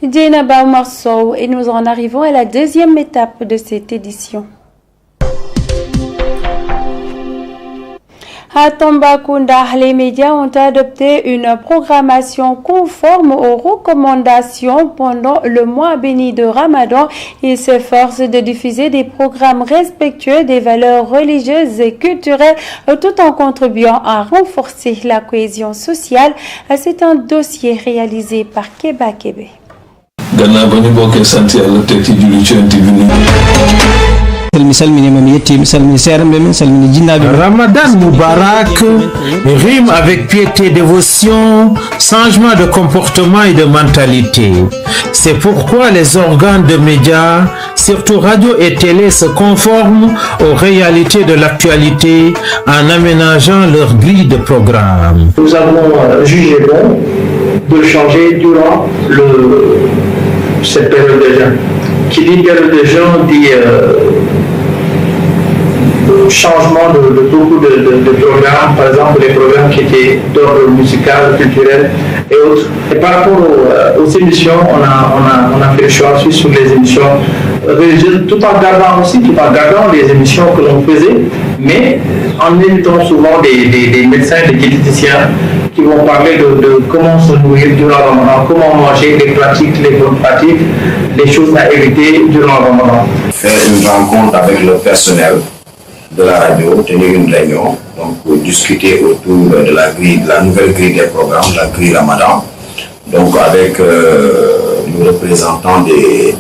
Djenaba Oumar Sow, et nous en arrivons à la deuxième étape de cette édition. À Tambacounda, les médias ont adopté une programmation conforme aux recommandations pendant le mois béni de Ramadan. Ils s'efforcent de diffuser des programmes respectueux des valeurs religieuses et culturelles tout en contribuant à renforcer la cohésion sociale. C'est un dossier réalisé par Keba Kebe. Ramadan Moubarak rime avec piété, dévotion, changement de comportement et de mentalité. C'est pourquoi les organes de médias, surtout radio et télé, se conforment aux réalités de l'actualité en aménageant leur grille de programme. Nous avons jugé bon de changer durant cette période de jeûne. Qui dit période de jeûne dit changement de beaucoup de programmes, par exemple les programmes qui étaient d'ordre musical, culturel et autres. Et par rapport aux émissions, on a fait le choix aussi sur les émissions religieuses, tout en gardant les émissions que l'on faisait, mais en évitant souvent des médecins, des diététiciens qui vont parler de comment se nourrir durant le Ramadan, comment manger, les bonnes pratiques, les choses à éviter durant le Ramadan. Faire une rencontre avec le personnel de la radio, tenir une réunion, donc pour discuter autour de la nouvelle grille des programmes, la grille Ramadan, donc avec le représentant des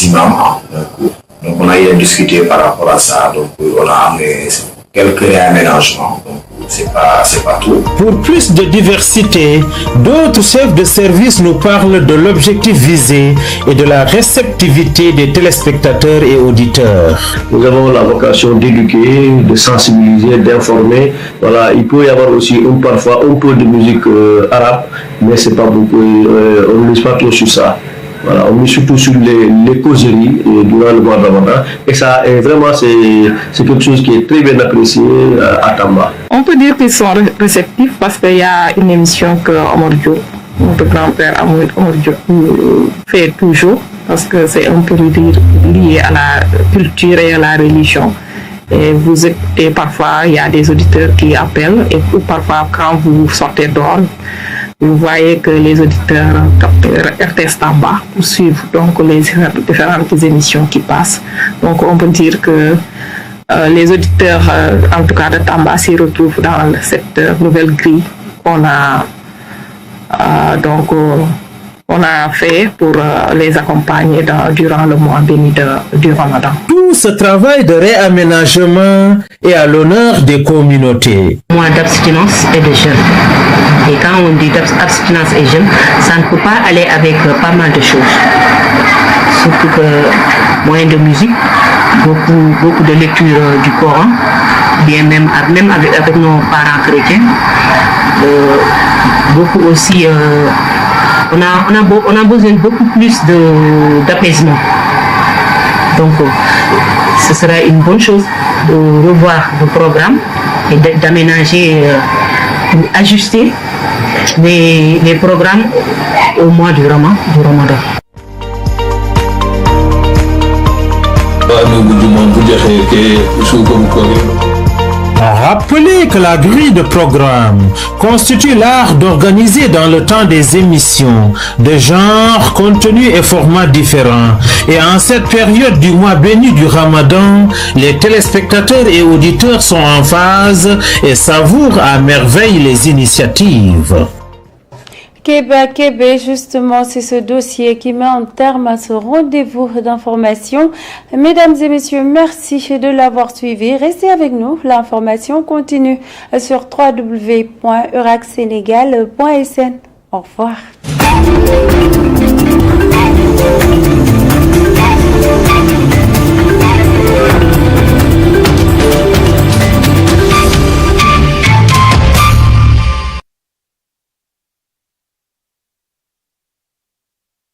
imams. Donc on a eu à discuter par rapport à ça, donc on a amené quelques réaménagements. Donc, c'est pas tout. Pour plus de diversité, d'autres chefs de service nous parlent de l'objectif visé et de la réceptivité des téléspectateurs et auditeurs. Nous avons la vocation d'éduquer, de sensibiliser, d'informer. Voilà, il peut y avoir aussi parfois un peu de musique arabe, mais c'est pas beaucoup. On ne mise pas trop sur ça. Voilà, on met surtout sur les causeries durant le mois de Ramadan. Et ça, vraiment, c'est quelque chose qui est très bien apprécié à Tamba. On peut dire qu'ils sont réceptifs parce qu'il y a une émission que Omar Diop, notre grand-père Omar Diop, fait toujours, parce que c'est un peu lié à la culture et à la religion. Et vous écoutez parfois, il y a des auditeurs qui appellent, ou parfois quand vous sortez dehors, vous voyez que les auditeurs RTS Tamba suivent donc les différentes émissions qui passent. Donc on peut dire que les auditeurs, en tout cas de Tamba, s'y retrouvent dans cette nouvelle grille qu'on a on a fait pour les accompagner durant le mois béni du Ramadan. Tout ce travail de réaménagement est à l'honneur des communautés. Mois d'abstinence et de jeûne. Et quand on dit abstinence et jeûne, ça ne peut pas aller avec pas mal de choses. Surtout que moyen de musique, beaucoup de lecture du Coran, bien même avec nos parents chrétiens, beaucoup aussi. On a besoin de beaucoup plus d'apaisement. Donc, ce sera une bonne chose de revoir le programme et d'aménager, ajuster les programmes au mois du Ramadan. Rappelez que la grille de programme constitue l'art d'organiser dans le temps des émissions de genre, contenu et formats différents. Et en cette période du mois béni du Ramadan, les téléspectateurs et auditeurs sont en phase et savourent à merveille les initiatives. Kebe, justement, c'est ce dossier qui met un terme à ce rendez-vous d'information. Mesdames et messieurs, merci de l'avoir suivi. Restez avec nous. L'information continue sur www.euracsenegal.sn. Au revoir.